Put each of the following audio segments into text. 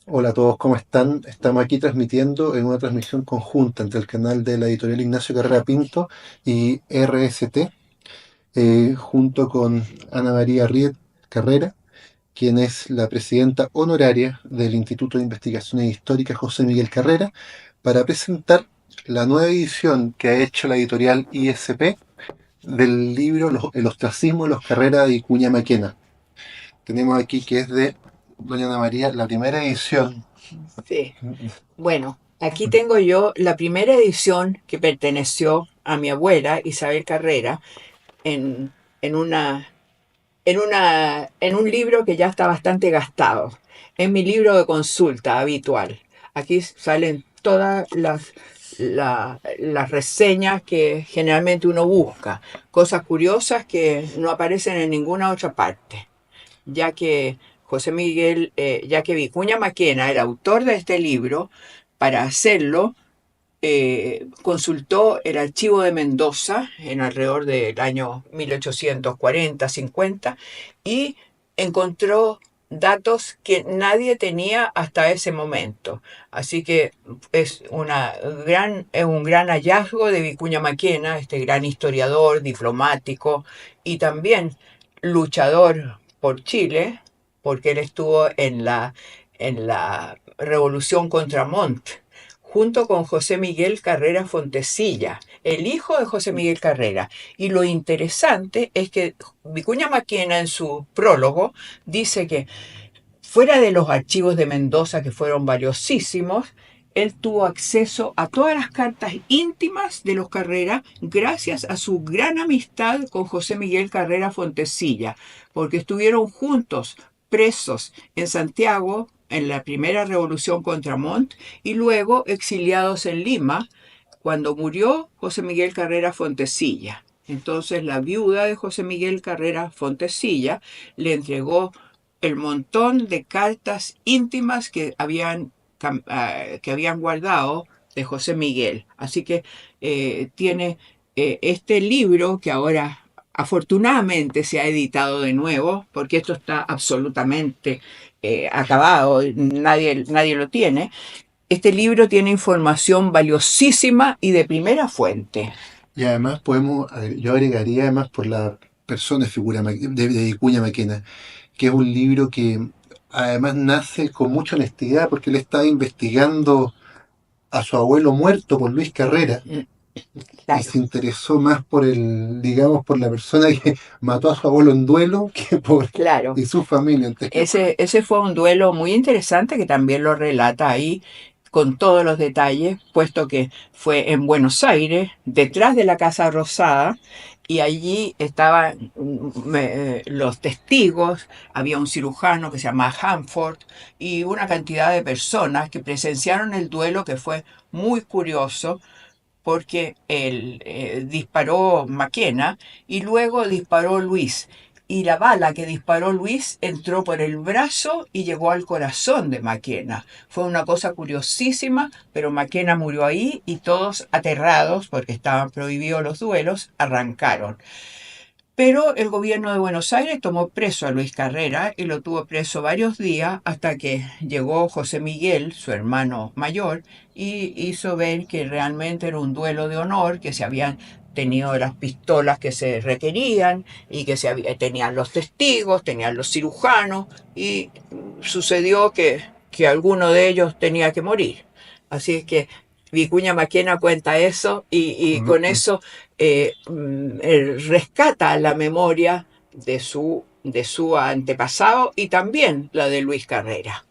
Hola a todos, ¿cómo están? Estamos aquí transmitiendo en una transmisión conjunta entre el canal de la editorial Ignacio Carrera Pinto y RST, junto con Ana María Riet Carrera, quien es la presidenta honoraria del Instituto de Investigaciones Históricas José Miguel Carrera, para presentar la nueva edición que ha hecho la editorial ISP del libro El ostracismo de los Carrera y Cuña Maquena. Tenemos aquí que es de doña Ana María, la primera edición. Sí. Bueno, aquí tengo yo la primera edición que perteneció a mi abuela Isabel Carrera en, en una, en un libro que ya está bastante gastado. Es mi libro de consulta habitual. Aquí salen todas las reseñas que generalmente uno busca, cosas curiosas que no aparecen en ninguna otra parte, ya que ya que Vicuña Maquena, el autor de este libro, para hacerlo, consultó el archivo de Mendoza en alrededor del año 1840-50 y encontró datos que nadie tenía hasta ese momento. Así que es un gran hallazgo de Vicuña Maquena, este gran historiador, diplomático y también luchador por Chile, porque él estuvo en la revolución contra Montt, junto con José Miguel Carrera Fontecilla, el hijo de José Miguel Carrera. Y lo interesante es que Vicuña Maquena en su prólogo dice que fuera de los archivos de Mendoza, que fueron valiosísimos, él tuvo acceso a todas las cartas íntimas de los Carrera gracias a su gran amistad con José Miguel Carrera Fontecilla, porque estuvieron juntos presos en Santiago en la primera revolución contra Montt y luego exiliados en Lima cuando murió José Miguel Carrera Fontecilla. Entonces la viuda de José Miguel Carrera Fontecilla le entregó el montón de cartas íntimas que habían guardado de José Miguel. Así que tiene este libro que ahora afortunadamente se ha editado de nuevo, porque esto está absolutamente acabado, nadie lo tiene. Este libro tiene información valiosísima y de primera fuente. Y además yo agregaría además por la persona, figura de Vicuña Maquena, que es un libro que además nace con mucha honestidad porque él estaba investigando a su abuelo muerto por Luis Carrera y Claro. se interesó más por digamos, por la persona que mató a su abuelo en duelo que por Claro, y su familia anterior. ese fue un duelo muy interesante que también lo relata ahí con todos los detalles, puesto que fue en Buenos Aires, detrás de la Casa Rosada, y allí estaban los testigos, había un cirujano que se llamaba Hanford y una cantidad de personas que presenciaron el duelo que fue muy curioso porque él disparó Maquena y luego disparó Luis. Y la bala que disparó Luis entró por el brazo y llegó al corazón de Maquena. Fue una cosa curiosísima, pero Maquena murió ahí y todos aterrados, porque estaban prohibidos los duelos, arrancaron. Pero el gobierno de Buenos Aires tomó preso a Luis Carrera y lo tuvo preso varios días hasta que llegó José Miguel, su hermano mayor, y hizo ver que realmente era un duelo de honor, que se habían tenido las pistolas que se requerían y que tenían los testigos, tenían los cirujanos y sucedió que alguno de ellos tenía que morir. Así es que Vicuña Maquena cuenta eso y con eso rescata la memoria de su antepasado y también la de Luis Carrera.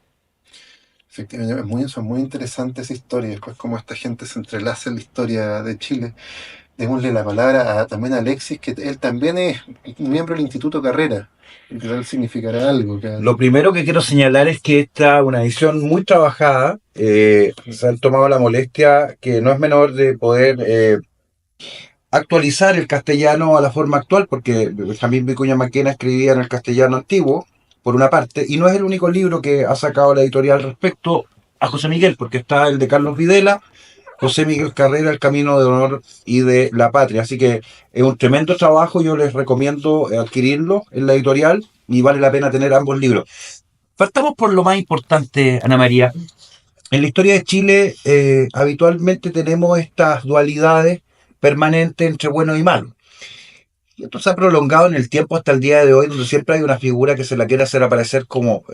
Efectivamente, son muy interesantes esas historias, después cómo esta gente se entrelaza en la historia de Chile. Démosle la palabra también a Alexis, que él también es miembro del Instituto Carrera, que tal significará algo. Lo primero que quiero señalar es que esta es una edición muy trabajada. Se han tomado la molestia, que no es menor, de poder actualizar el castellano a la forma actual, porque Benjamín Vicuña Maquena escribía en el castellano antiguo, por una parte, y no es el único libro que ha sacado la editorial respecto a José Miguel, porque está el de Carlos Videla José Miguel Carrera, El Camino de Honor y de la Patria. Así que es un tremendo trabajo, yo les recomiendo adquirirlo en la editorial y vale la pena tener ambos libros. Partamos por lo más importante, Ana María. En la historia de Chile habitualmente tenemos estas dualidades permanentes entre bueno y malo. Y esto se ha prolongado en el tiempo hasta el día de hoy, donde siempre hay una figura que se la quiere hacer aparecer como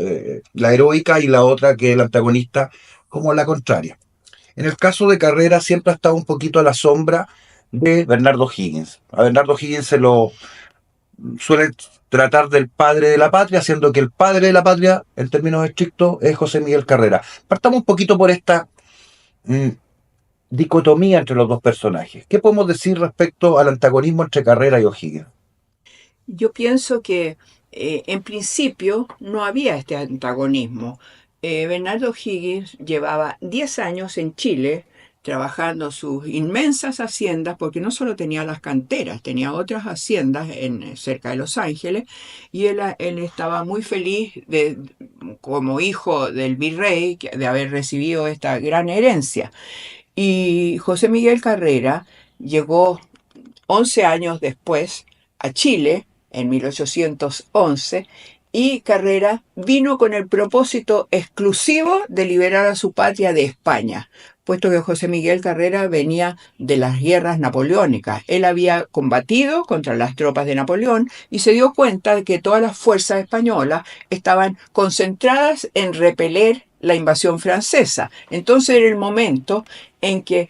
la heroica y la otra que es el antagonista como la contraria. En el caso de Carrera siempre ha estado un poquito a la sombra de Bernardo Higgins. A Bernardo Higgins se lo suele tratar del padre de la patria, siendo que el padre de la patria, en términos estrictos, es José Miguel Carrera. Partamos un poquito por esta mm, dicotomía entre los dos personajes. ¿Qué podemos decir respecto al antagonismo entre Carrera y O'Higgins? Yo pienso que en principio no había este antagonismo. Bernardo Higgins llevaba 10 años en Chile trabajando sus inmensas haciendas, porque no solo tenía las canteras, tenía otras haciendas cerca de Los Ángeles, y él estaba muy feliz como hijo del virrey de haber recibido esta gran herencia. Y José Miguel Carrera llegó 11 años después a Chile, en 1811, y Carrera vino con el propósito exclusivo de liberar a su patria de España, puesto que José Miguel Carrera venía de las guerras napoleónicas. Él había combatido contra las tropas de Napoleón y se dio cuenta de que todas las fuerzas españolas estaban concentradas en repeler la invasión francesa. Entonces era el momento en que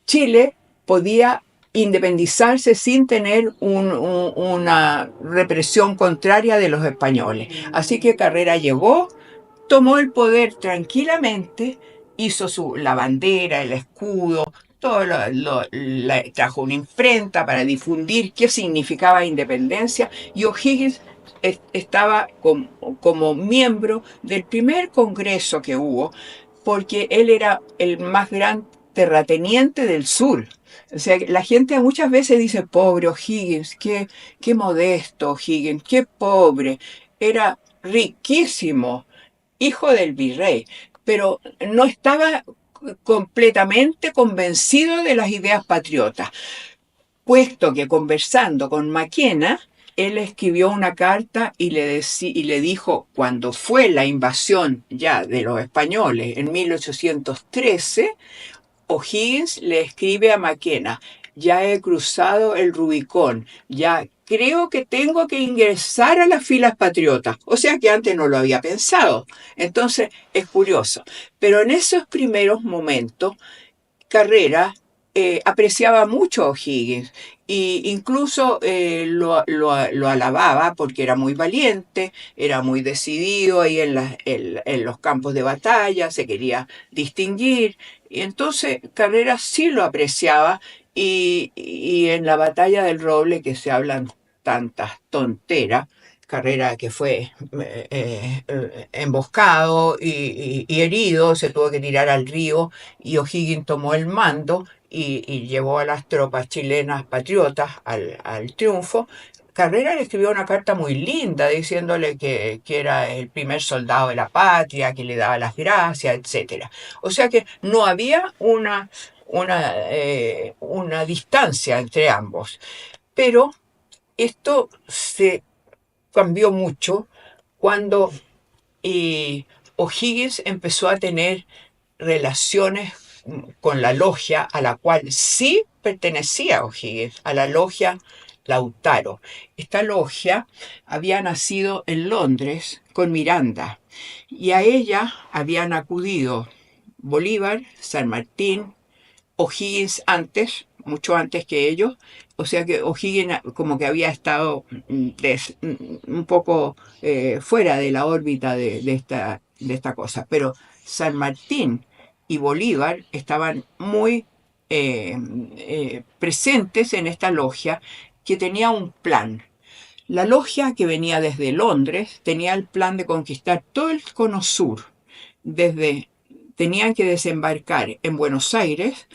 Chile podía independizarse sin tener una represión contraria de los españoles. Así que Carrera llegó, tomó el poder tranquilamente, hizo la bandera, el escudo, trajo una imprenta para difundir qué significaba independencia, y O'Higgins estaba como miembro del primer congreso que hubo, porque él era el más gran terrateniente del sur. O sea, la gente muchas veces dice, pobre O'Higgins, qué modesto O'Higgins, qué pobre. Era riquísimo, hijo del virrey, pero no estaba completamente convencido de las ideas patriotas, puesto que conversando con Maquena, él escribió una carta y le dijo, cuando fue la invasión ya de los españoles en 1813, O'Higgins le escribe a Maquena, ya he cruzado el Rubicón, ya creo que tengo que ingresar a las filas patriotas. O sea que antes no lo había pensado. Entonces es curioso. Pero en esos primeros momentos, Carrera apreciaba mucho a O'Higgins e incluso lo alababa porque era muy valiente, era muy decidido ahí en los campos de batalla, se quería distinguir. Y entonces Carrera sí lo apreciaba y en la batalla del Roble, que se hablan tantas tonteras, Carrera que fue emboscado y herido, se tuvo que tirar al río y O'Higgins tomó el mando y llevó a las tropas chilenas patriotas al triunfo. Carrera le escribió una carta muy linda diciéndole que era el primer soldado de la patria, que le daba las gracias, etc. O sea que no había una distancia entre ambos. Pero esto se cambió mucho cuando O'Higgins empezó a tener relaciones con la logia a la cual sí pertenecía O'Higgins, a la logia Lautaro. Esta logia había nacido en Londres con Miranda y a ella habían acudido Bolívar, San Martín, O'Higgins antes, mucho antes que ellos, o sea que O'Higgins como que había estado un poco fuera de la órbita de esta cosa, pero San Martín y Bolívar estaban muy presentes en esta logia que tenía un plan. La logia que venía desde Londres tenía el plan de conquistar todo el cono sur. Tenían que desembarcar en Buenos Aires,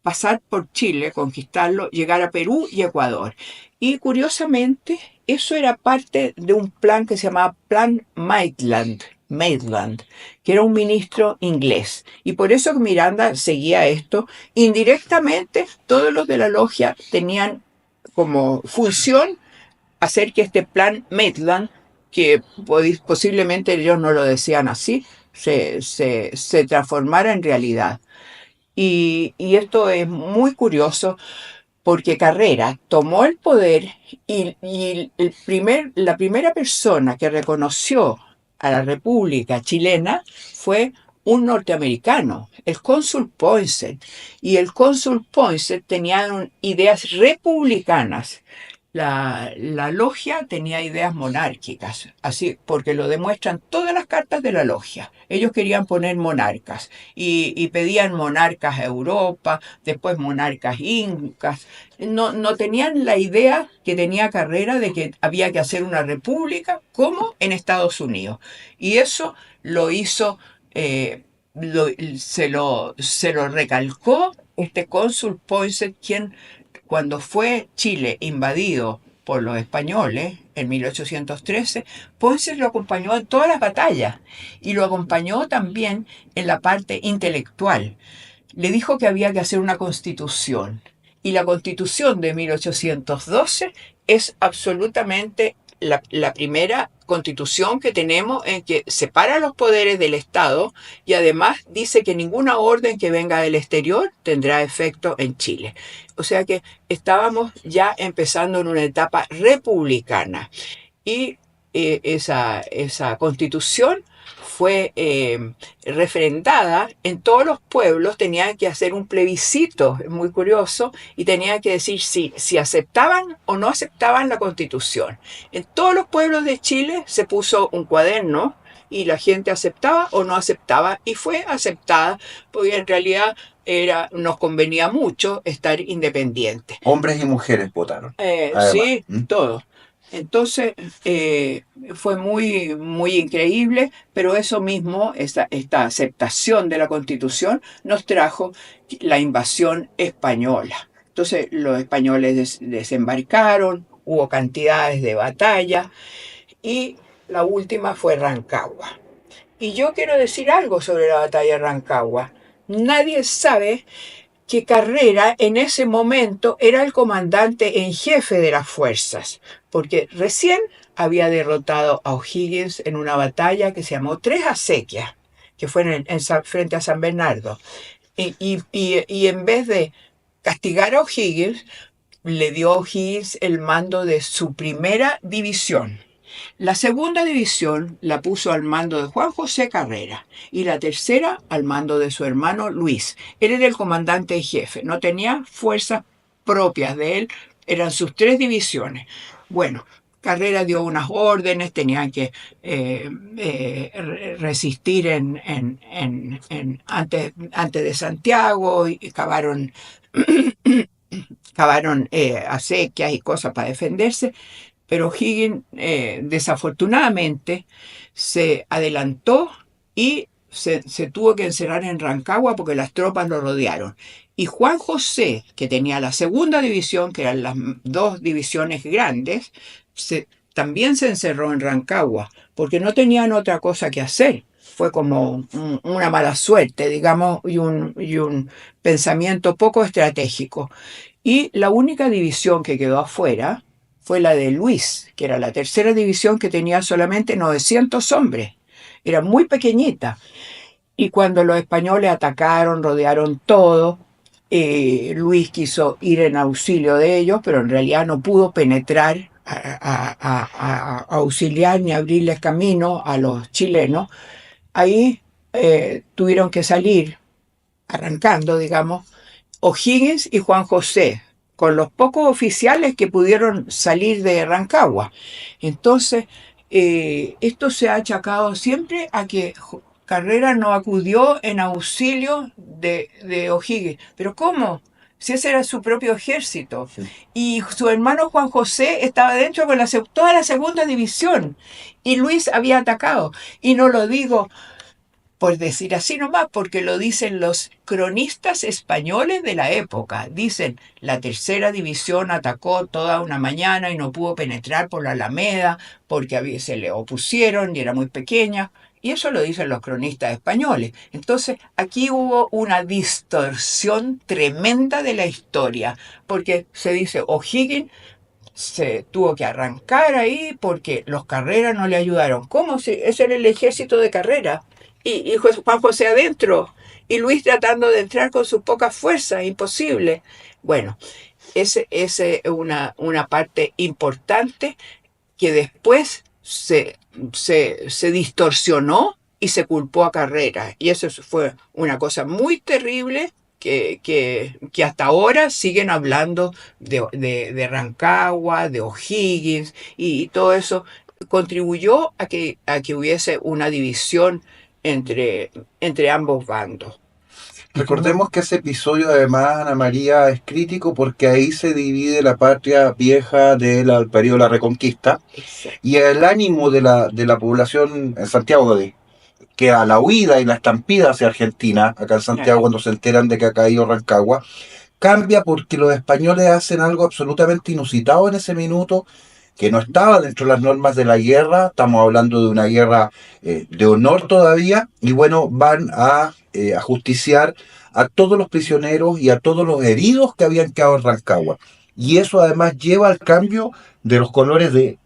pasar por Chile, conquistarlo, llegar a Perú y Ecuador. Y curiosamente, eso era parte de un plan que se llamaba Plan Maitland. Maitland, que era un ministro inglés. Y por eso Miranda seguía esto. Indirectamente, todos los de la logia tenían como función hacer que este plan Maitland, que posiblemente ellos no lo decían así, se transformara en realidad. Y esto es muy curioso porque Carrera tomó el poder y la primera persona que reconoció a la República Chilena fue un norteamericano, el cónsul Poinsett. Y el cónsul Poinsett tenía ideas republicanas. La logia tenía ideas monárquicas, así porque lo demuestran todas las cartas de la logia. Ellos querían poner monarcas y pedían monarcas a Europa, después monarcas incas. No tenían la idea que tenía Carrera de que había que hacer una república como en Estados Unidos. Y eso lo hizo, se lo recalcó este cónsul Poinsett, quien cuando fue Chile invadido por los españoles en 1813, Poinsett lo acompañó en todas las batallas y lo acompañó también en la parte intelectual. Le dijo que había que hacer una constitución y la constitución de 1812 es absolutamente la primera constitución que tenemos en que separa los poderes del Estado y además dice que ninguna orden que venga del exterior tendrá efecto en Chile. O sea que estábamos ya empezando en una etapa republicana y esa constitución fue refrendada en todos los pueblos. Tenían que hacer un plebiscito, es muy curioso, y tenían que decir si aceptaban o no aceptaban la constitución. En todos los pueblos de Chile se puso un cuaderno y la gente aceptaba o no aceptaba, y fue aceptada porque en realidad nos convenía mucho estar independientes. Hombres y mujeres votaron. Sí, todo. Entonces fue muy, muy increíble, pero eso mismo, esta aceptación de la Constitución, nos trajo la invasión española. Entonces los españoles desembarcaron, hubo cantidades de batallas y la última fue Rancagua. Y yo quiero decir algo sobre la batalla de Rancagua. Nadie sabe que Carrera en ese momento era el comandante en jefe de las fuerzas, porque recién había derrotado a O'Higgins en una batalla que se llamó Tres Acequias, que fue frente a San Bernardo. Y en vez de castigar a O'Higgins, le dio a O'Higgins el mando de su primera división. La segunda división la puso al mando de Juan José Carrera y la tercera al mando de su hermano Luis. Él era el comandante en jefe, no tenía fuerzas propias de él, eran sus tres divisiones. Bueno, Carrera dio unas órdenes, tenían que resistir antes de Santiago y cavaron acequias y cosas para defenderse. Pero O'Higgins desafortunadamente se adelantó y se tuvo que encerrar en Rancagua porque las tropas lo rodearon. Y Juan José, que tenía la segunda división, que eran las dos divisiones grandes, también se encerró en Rancagua porque no tenían otra cosa que hacer. Fue como una mala suerte, digamos, y un pensamiento poco estratégico. Y la única división que quedó afuera fue la de Luis, que era la tercera división, que tenía solamente 900 hombres. Era muy pequeñita. Y cuando los españoles atacaron, rodearon todo, Luis quiso ir en auxilio de ellos, pero en realidad no pudo penetrar a auxiliar ni abrirles camino a los chilenos. Ahí tuvieron que salir, arrancando, digamos, O'Higgins y Juan José, con los pocos oficiales que pudieron salir de Rancagua. Entonces, esto se ha achacado siempre a que Carrera no acudió en auxilio de O'Higgins. ¿Pero cómo? Si ese era su propio ejército. Sí. Y su hermano Juan José estaba dentro con toda la segunda división. Y Luis había atacado. Y no lo digo por decir así nomás, porque lo dicen los cronistas españoles de la época. Dicen, la tercera división atacó toda una mañana y no pudo penetrar por la Alameda porque se le opusieron y era muy pequeña. Y eso lo dicen los cronistas españoles. Entonces, aquí hubo una distorsión tremenda de la historia, porque se dice O'Higgins se tuvo que arrancar ahí porque los Carrera no le ayudaron. ¿Cómo? Si ese era el ejército de Carrera. Y Juan José adentro. Y Luis tratando de entrar con sus pocas fuerzas. Imposible. Bueno, ese es una parte importante que después se distorsionó y se culpó a Carrera. Y eso fue una cosa muy terrible que hasta ahora siguen hablando de Rancagua, de O'Higgins, y todo eso contribuyó a que hubiese una división entre ambos bandos. Recordemos que ese episodio, además, Ana María, es crítico porque ahí se divide la patria vieja del periodo de la Reconquista Exacto. y el ánimo de la población en Santiago, que a la huida y la estampida hacia Argentina, acá en Santiago, Claro. cuando se enteran de que ha caído Rancagua, cambia porque los españoles hacen algo absolutamente inusitado en ese minuto, que no estaba dentro de las normas de la guerra. Estamos hablando de una guerra de honor todavía, y bueno, van a ajusticiar a todos los prisioneros y a todos los heridos que habían quedado en Rancagua. Y eso además lleva al cambio de los colores de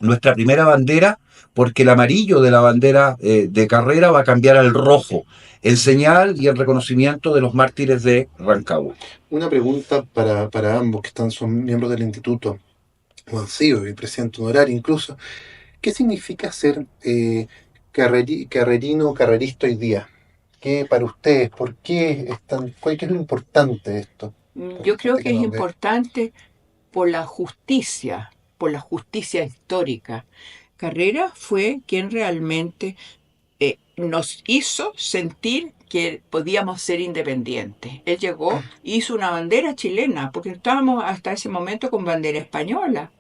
nuestra primera bandera, porque el amarillo de la bandera de Carrera va a cambiar al rojo, en señal y en reconocimiento de los mártires de Rancagua. Una pregunta para ambos que son miembros del instituto, o han sido, y presidente honorario incluso. ¿Qué significa ser carrerino o carrerista hoy día? ¿Qué para ustedes? ¿Por qué qué es lo importante de esto? Yo creo Gente que que es nos ve. importante por la justicia histórica. Carrera fue quien realmente nos hizo sentir que podíamos ser independientes. Él llegó, hizo una bandera chilena, porque estábamos hasta ese momento con bandera española,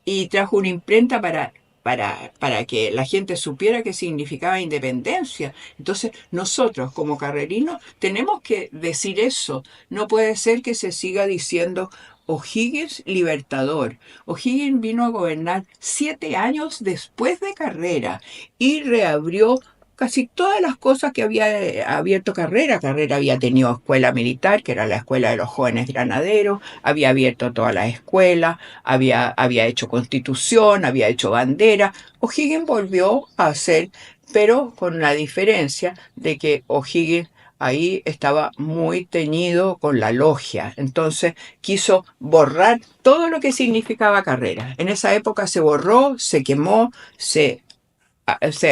y trajo una imprenta para que la gente supiera qué significaba independencia. Entonces, nosotros como carrerinos tenemos que decir eso. No puede ser que se siga diciendo O'Higgins libertador. O'Higgins vino a gobernar 7 años después de Carrera y reabrió casi todas las cosas que había abierto Carrera. Carrera había tenido escuela militar, que era la escuela de los jóvenes granaderos, había abierto todas las escuelas, había hecho constitución, había hecho bandera. O'Higgins volvió a hacer, pero con la diferencia de que O'Higgins ahí estaba muy teñido con la logia. Entonces quiso borrar todo lo que significaba Carrera. En esa época se borró, se quemó, se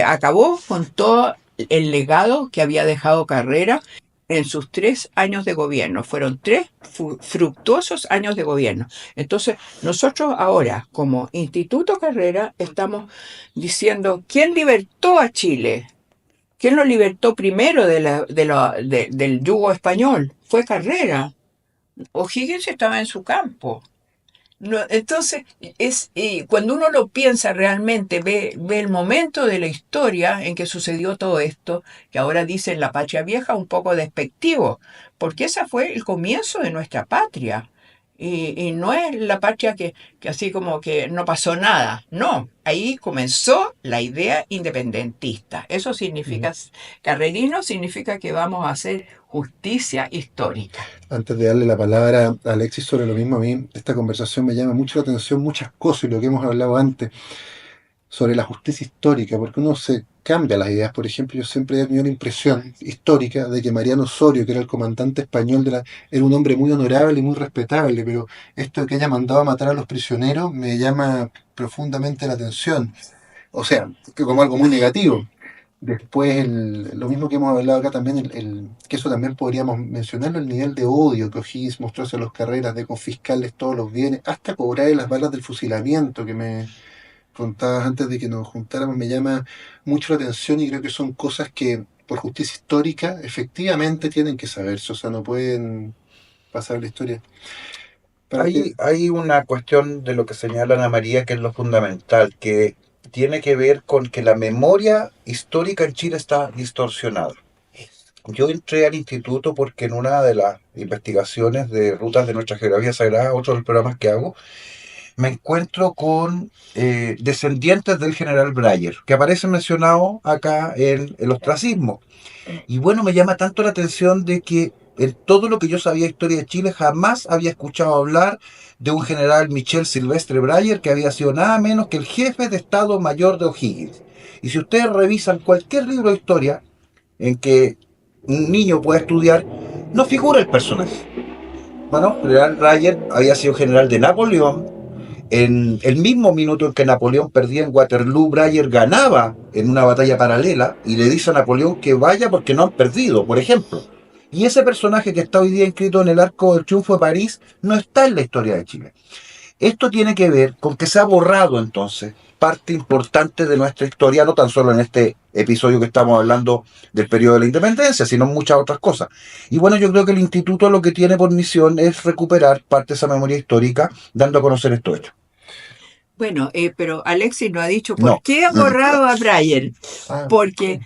acabó con todo el legado que había dejado Carrera en sus 3 años de gobierno. Fueron 3 fructuosos años de gobierno. Entonces, nosotros ahora, como Instituto Carrera, estamos diciendo, ¿quién libertó a Chile? ¿Quién lo libertó primero del yugo español? Fue Carrera. O'Higgins estaba en su campo. No, entonces, cuando uno lo piensa realmente, ve el momento de la historia en que sucedió todo esto, que ahora dicen la patria vieja un poco despectivo, porque ese fue el comienzo de nuestra patria. Y no es la patria que así como que no pasó nada. No, ahí comenzó la idea independentista. Eso significa, carrerino significa que vamos a hacer justicia histórica. Antes de darle la palabra a Alexis sobre lo mismo, a mí esta conversación me llama mucho la atención, muchas cosas, y lo que hemos hablado antes sobre la justicia histórica, porque uno se cambia las ideas. Por ejemplo, yo siempre he tenido la impresión histórica de que Mariano Osorio, que era el comandante español era un hombre muy honorable y muy respetable, pero esto de que haya mandado a matar a los prisioneros me llama profundamente la atención. O sea, que como algo muy negativo. Después, lo mismo que hemos hablado acá también, que eso también podríamos mencionarlo, el nivel de odio que O'Higgins mostró hacia los Carreras, de confiscarles todos los bienes, hasta cobrarles las balas del fusilamiento que me contabas antes de que nos juntáramos, me llama mucho la atención, y creo que son cosas que por justicia histórica efectivamente tienen que saberse, o sea, no pueden pasar la historia. Hay una cuestión de lo que señala Ana María que es lo fundamental, que tiene que ver con que la memoria histórica en Chile está distorsionada. Yo entré al instituto porque en una de las investigaciones de rutas de nuestra geografía sagrada, otro de los programas que hago, me encuentro con descendientes del general Breyer, que aparece mencionado acá en el ostracismo. Y bueno, me llama tanto la atención de que en todo lo que yo sabía de historia de Chile jamás había escuchado hablar de un general Michel Silvestre Breyer que había sido nada menos que el jefe de Estado Mayor de O'Higgins. Y si ustedes revisan cualquier libro de historia en que un niño pueda estudiar, no figura el personaje. Bueno, el general Breyer había sido general de Napoleón. En el mismo minuto en que Napoleón perdía en Waterloo, Breyer ganaba en una batalla paralela y le dice a Napoleón que vaya porque no han perdido, por ejemplo. Y ese personaje que está hoy día inscrito en el Arco del Triunfo de París no está en la historia de Chile. Esto tiene que ver con que se ha borrado entonces parte importante de nuestra historia, no tan solo en este episodio que estamos hablando del periodo de la independencia, sino en muchas otras cosas. Y bueno, yo creo que el instituto lo que tiene por misión es recuperar parte de esa memoria histórica, dando a conocer estos hechos. Bueno, pero Alexis no ha dicho por No. qué ha borrado a Breyer. Ah, Porque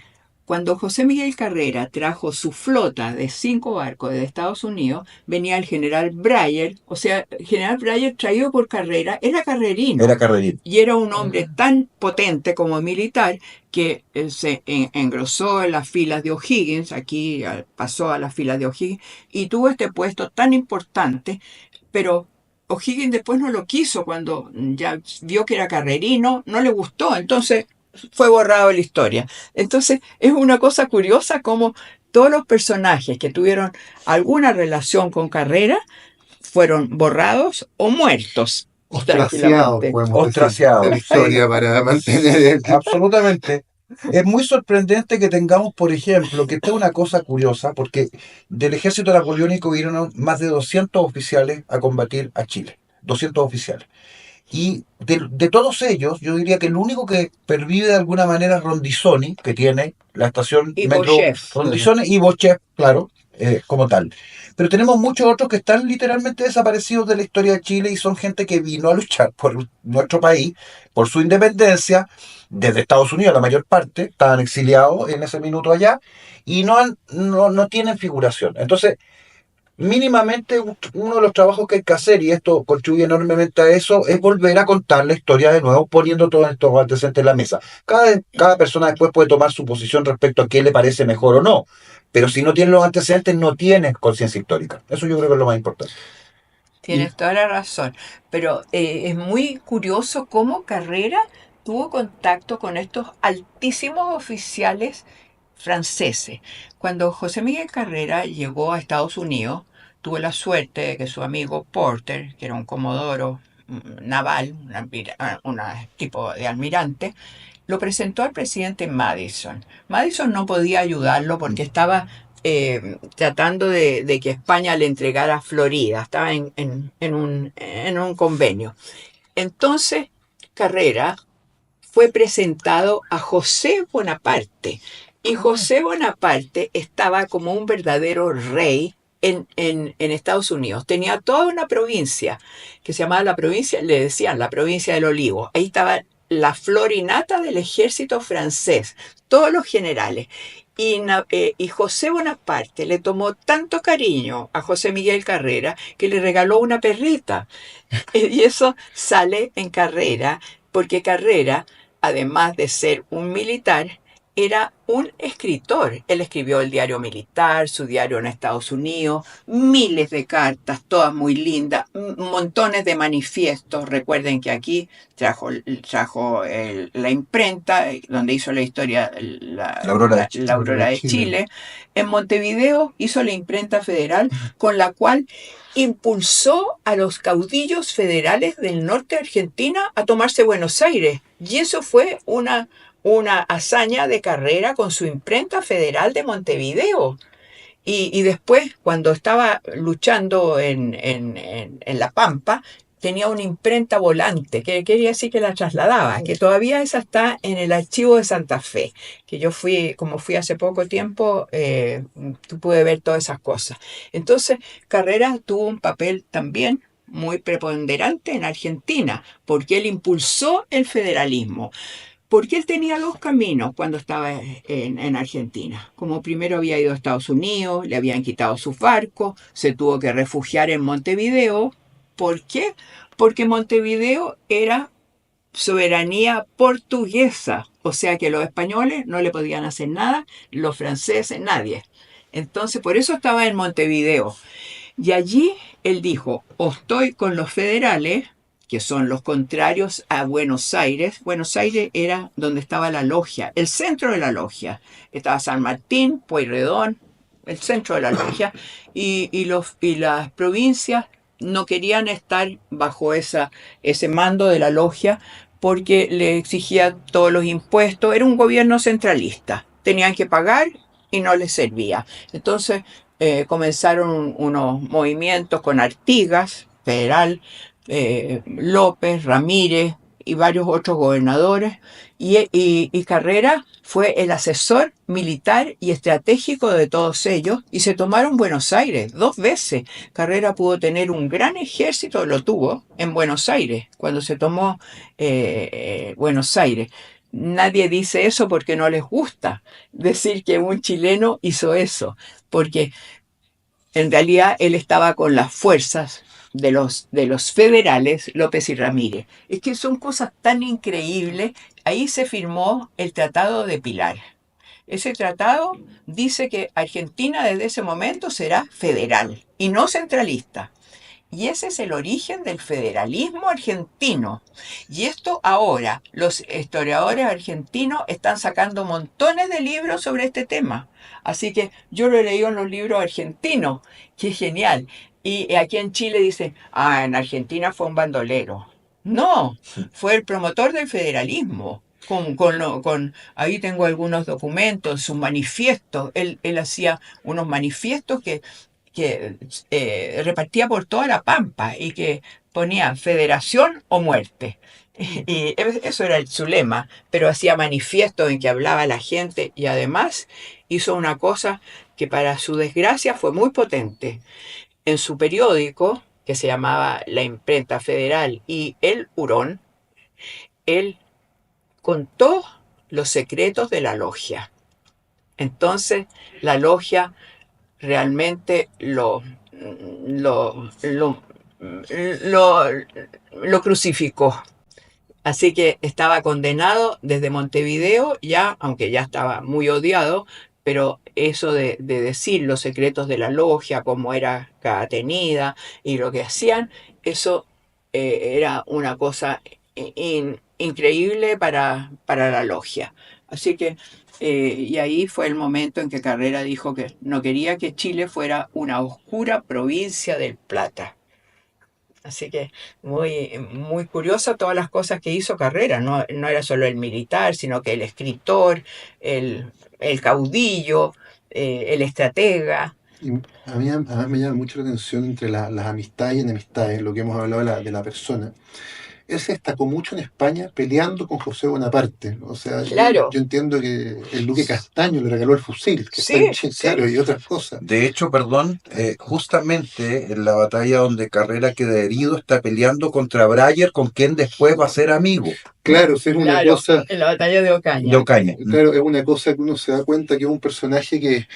cuando José Miguel Carrera trajo su flota de 5 barcos de Estados Unidos, venía el general Breyer, o sea, el general Breyer traído por Carrera, era Era carrerino. Carrerín. Y era un hombre tan potente como militar que se engrosó en las filas de O'Higgins, aquí pasó a las filas de O'Higgins, y tuvo este puesto tan importante, pero O'Higgins después no lo quiso cuando ya vio que era carrerino, no le gustó, entonces fue borrado de la historia. Entonces es una cosa curiosa como todos los personajes que tuvieron alguna relación con Carrera fueron borrados o muertos ostraciados, tranquilamente. podemos decir, de la Ostraciado. historia para mantener Absolutamente. Es muy sorprendente que tengamos, por ejemplo, que esta es una cosa curiosa, porque del ejército napoleónico vinieron más de 200 oficiales a combatir a Chile. 200 oficiales. Y de todos ellos, yo diría que el único que pervive de alguna manera es Rondizoni, que tiene la estación Y Metro Bochef. Rondizoni y Bochef, claro, como tal. Pero tenemos muchos otros que están literalmente desaparecidos de la historia de Chile y son gente que vino a luchar por nuestro país, por su independencia, desde Estados Unidos la mayor parte, estaban exiliados en ese minuto allá y no tienen figuración. Entonces, mínimamente uno de los trabajos que hay que hacer, y esto contribuye enormemente a eso, es volver a contar la historia de nuevo, poniendo todos estos antecedentes en la mesa. Cada persona después puede tomar su posición respecto a qué le parece mejor o no, pero si no tiene los antecedentes, no tiene conciencia histórica. Eso yo creo que es lo más importante. y Tienes toda la razón. Pero es muy curioso cómo Carrera tuvo contacto con estos altísimos oficiales franceses. Cuando José Miguel Carrera llegó a Estados Unidos, tuvo la suerte de que su amigo Porter, que era un comodoro naval, un tipo de almirante, lo presentó al presidente Madison. Madison no podía ayudarlo porque estaba tratando de que España le entregara Florida, estaba en un convenio. Entonces, Carrera fue presentado a José Bonaparte. Y José Bonaparte estaba como un verdadero rey en Estados Unidos. Tenía toda una provincia que se llamaba la provincia, le decían la provincia del Olivo. Ahí estaba la florinata del ejército francés, todos los generales. Y José Bonaparte le tomó tanto cariño a José Miguel Carrera que le regaló una perrita. Y eso sale en Carrera, porque Carrera, además de ser un militar, era un escritor. Él escribió el diario militar, su diario en Estados Unidos, miles de cartas, todas muy lindas, montones de manifiestos. Recuerden que aquí trajo la imprenta, donde hizo la historia, La Aurora de la Aurora de Chile. En Montevideo hizo la imprenta federal, con la cual impulsó a los caudillos federales del norte de Argentina a tomarse Buenos Aires. Y eso fue una hazaña de Carrera con su imprenta federal de Montevideo. Y después, cuando estaba luchando en La Pampa, tenía una imprenta volante, que quería decir que la trasladaba, que todavía esa está en el archivo de Santa Fe, que yo como fui hace poco tiempo, pude ver todas esas cosas. Entonces, Carrera tuvo un papel también muy preponderante en Argentina, porque él impulsó el federalismo. Porque él tenía dos caminos cuando estaba en Argentina. Como primero había ido a Estados Unidos, le habían quitado sus barcos, se tuvo que refugiar en Montevideo. ¿Por qué? porque Montevideo era soberanía portuguesa, o sea que los españoles no le podían hacer nada, los franceses, nadie. Entonces, por eso estaba en Montevideo. Y allí él dijo, o estoy con los federales, que son los contrarios a Buenos Aires. Buenos Aires era donde estaba la logia, el centro de la logia. Estaba San Martín, Pueyrredón, el centro de la logia, y las provincias no querían estar bajo ese mando de la logia porque le exigía todos los impuestos. Era un gobierno centralista. Tenían que pagar y no les servía. Entonces comenzaron unos movimientos con Artigas, federal, López, Ramírez y varios otros gobernadores. Y Carrera fue el asesor militar y estratégico de todos ellos y se tomaron Buenos Aires 2 veces. Carrera pudo tener un gran ejército, lo tuvo en Buenos Aires, cuando se tomó Buenos Aires. Nadie dice eso porque no les gusta decir que un chileno hizo eso, porque en realidad él estaba con las fuerzas de los federales, López y Ramírez. Es que son cosas tan increíbles. Ahí se firmó el Tratado de Pilar. Ese tratado dice que Argentina desde ese momento será federal y no centralista. Y ese es el origen del federalismo argentino. Y esto ahora, los historiadores argentinos están sacando montones de libros sobre este tema. Así que yo lo he leído en los libros argentinos, que es genial. Y aquí en Chile dicen, en Argentina fue un bandolero. No, fue el promotor del federalismo. Ahí tengo algunos documentos, sus manifiestos. Él hacía unos manifiestos que repartía por toda la Pampa y que ponía federación o muerte. Y eso era su lema, pero hacía manifiestos en que hablaba a la gente y además hizo una cosa que para su desgracia fue muy potente. En su periódico, que se llamaba La Imprenta Federal y El Hurón, él contó los secretos de la logia. Entonces, la logia realmente lo crucificó. Así que estaba condenado desde Montevideo, ya, aunque ya estaba muy odiado, pero eso de decir los secretos de la logia, cómo era cada tenida y lo que hacían, eso era una cosa increíble para la logia. Así que, y ahí fue el momento en que Carrera dijo que no quería que Chile fuera una oscura provincia del Plata. Así que muy curiosa todas las cosas que hizo Carrera. No era solo el militar, sino que el escritor, el caudillo, el estratega. Y a mí me llama mucho la atención entre las amistades y enemistades, lo que hemos hablado de la persona. Él se destacó mucho en España peleando con José Bonaparte. O sea, Claro, yo entiendo que el Duque Castaño le regaló el fusil, que está en sí, Chile, sí, claro, y otras cosas. De hecho, perdón, justamente en la batalla donde Carrera queda herido, está peleando contra Breyer, con quien después va a ser amigo Claro, sí, es una claro, cosa, en la batalla de de Ocaña. Ocaña. claro, es una cosa que uno se da cuenta que es un personaje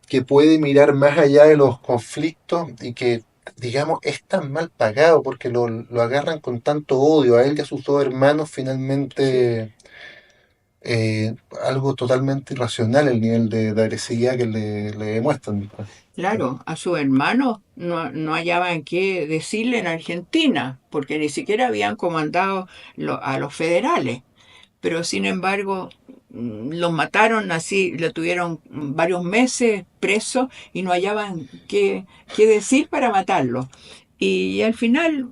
que puede mirar más allá de los conflictos y que, digamos, es tan mal pagado porque lo agarran con tanto odio a él y a sus dos hermanos, Sí. finalmente algo totalmente irracional el nivel de agresividad que le demuestran después. Claro, a sus hermanos no hallaban qué decirle en Argentina, porque ni siquiera habían comandado a los federales. Pero sin embargo, los mataron así, lo tuvieron varios meses preso y no hallaban qué decir para matarlo. Y al final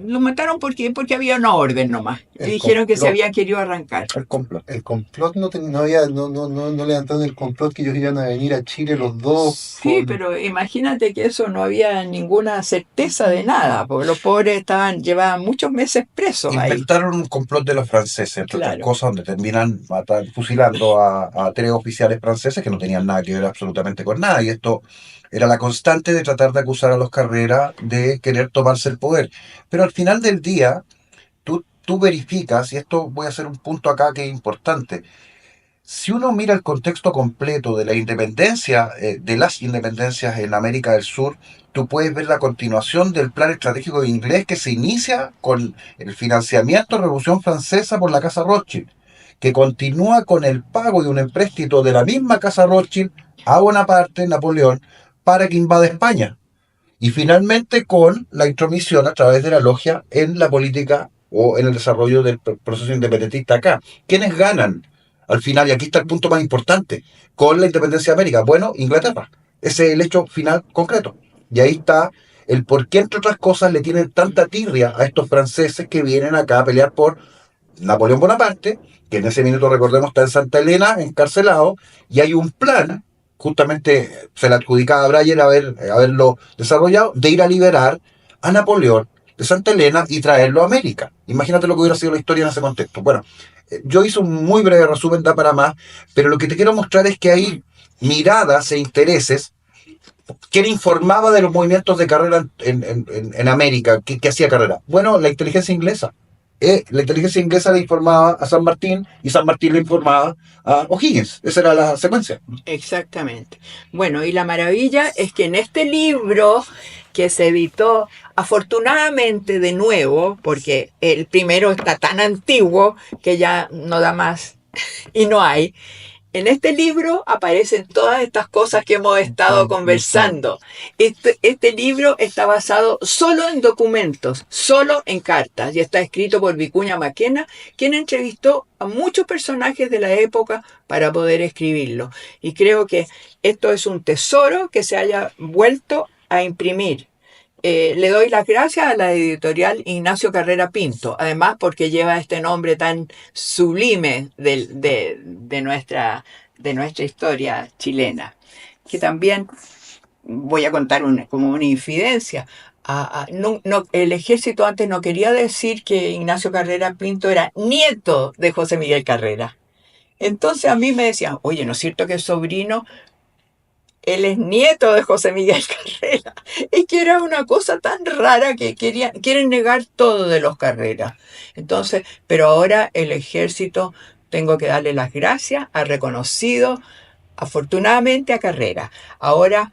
lo mataron porque había una orden nomás. Y El dijeron que se complot, habían querido arrancar. El complot. el complot no había, no levantaron el complot que ellos iban a venir a Chile los dos Sí, por... pero imagínate que eso no había ninguna certeza de nada, porque los pobres llevaban muchos meses presos ahí. Inventaron un complot de los franceses, entre otras Claro, cosas, donde terminan fusilando a 3 oficiales franceses que no tenían nada que ver absolutamente con nada. Y esto era la constante de tratar de acusar a los Carrera de querer tomarse el poder. Pero al final del día, tú verificas, y esto voy a hacer un punto acá que es importante, Si uno mira el contexto completo de la independencia, de las independencias en América del Sur, tú puedes ver la continuación del plan estratégico inglés que se inicia con el financiamiento de la Revolución Francesa por la Casa Rothschild, que continúa con el pago de un empréstito de la misma Casa Rothschild a Bonaparte, Napoleón, para que invada España. Y finalmente con la intromisión a través de la logia en la política o en el desarrollo del proceso independentista acá. ¿Quiénes ganan al final? Y aquí está el punto más importante. Con la independencia de América. Bueno, Inglaterra. Ese es el hecho final concreto. Y ahí está el por qué, entre otras cosas, le tienen tanta tirria a estos franceses que vienen acá a pelear por Napoleón Bonaparte, que en ese minuto, recordemos, está en Santa Elena, encarcelado, y hay un plan, justamente se le adjudicaba a Breyer haberlo desarrollado, de ir a liberar a Napoleón de Santa Elena y traerlo a América. Imagínate lo que hubiera sido la historia en ese contexto. Bueno, yo hice un muy breve resumen, da para más, pero lo que te quiero mostrar es que hay miradas e intereses. ¿Quién informaba de los movimientos de carrera en América? ¿Qué hacía carrera? Bueno, la inteligencia inglesa. La inteligencia inglesa le informaba a San Martín y San Martín le informaba a O'Higgins. Esa era la secuencia. Exactamente. Bueno, y la maravilla es que en este libro que se editó, afortunadamente de nuevo, porque el primero está tan antiguo que ya no da más y no hay. En este libro aparecen todas estas cosas que hemos estado conversando. Este libro está basado solo en documentos, solo en cartas, y está escrito por Vicuña Maquena, quien entrevistó a muchos personajes de la época para poder escribirlo. Y creo que esto es un tesoro que se haya vuelto a imprimir. Le doy las gracias a la editorial Ignacio Carrera Pinto, además porque lleva este nombre tan sublime de nuestra historia chilena, que también voy a contar como una infidencia. El ejército antes no quería decir que Ignacio Carrera Pinto era nieto de José Miguel Carrera. Entonces a mí me decían, oye, ¿no es cierto que es sobrino? Él es nieto de José Miguel Carrera. Es que era una cosa tan rara que quieren negar todo de los Carreras. Entonces, pero ahora el ejército, tengo que darle las gracias, ha reconocido afortunadamente a Carrera. Ahora,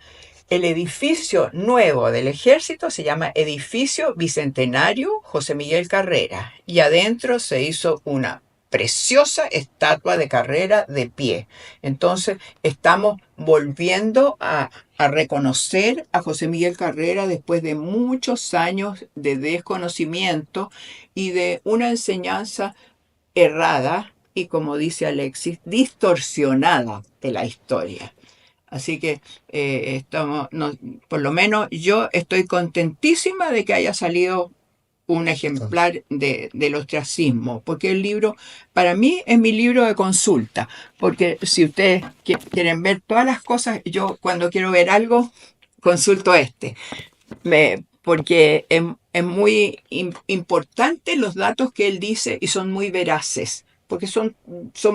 el edificio nuevo del ejército se llama Edificio Bicentenario José Miguel Carrera. Y adentro se hizo una preciosa estatua de Carrera de pie. Entonces estamos volviendo a reconocer a José Miguel Carrera después de muchos años de desconocimiento y de una enseñanza errada y, como dice Alexis, distorsionada de la historia. Así que por lo menos yo estoy contentísima de que haya salido un ejemplar del ostracismo, porque el libro, para mí, es mi libro de consulta, porque si ustedes quieren ver todas las cosas, yo cuando quiero ver algo, consulto porque es muy importante los datos que él dice y son muy veraces, porque son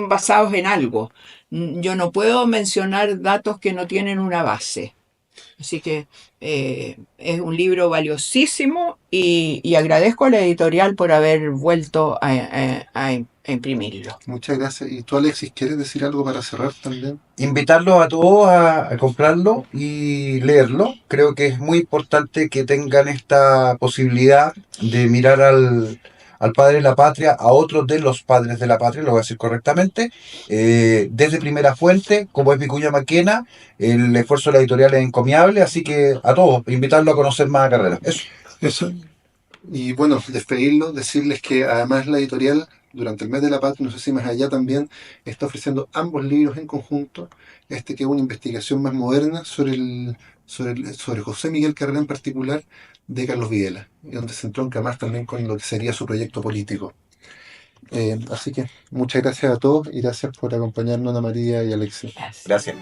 basados en algo. Yo no puedo mencionar datos que no tienen una base. Así que es un libro valiosísimo y agradezco a la editorial por haber vuelto a imprimirlo. Muchas gracias. ¿Y tú, Alexis, quieres decir algo para cerrar también? Invitarlos a todos a comprarlo y leerlo. Creo que es muy importante que tengan esta posibilidad de mirar al padre de la patria, a otros de los padres de la patria, lo voy a decir correctamente, desde primera fuente, como es Vicuña Maquena. El esfuerzo de la editorial es encomiable, así que a todos, invitarlos a conocer más a Carrera. Eso. Y bueno, despedirlo, decirles que además la editorial, durante el mes de la patria, no sé si más allá también, está ofreciendo ambos libros en conjunto. Que es una investigación más moderna sobre José Miguel Carrera en particular, de Carlos Videla, y donde se entronca más también con lo que sería su proyecto político. Así que muchas gracias a todos y gracias por acompañarnos, Ana María y Alexis. Gracias.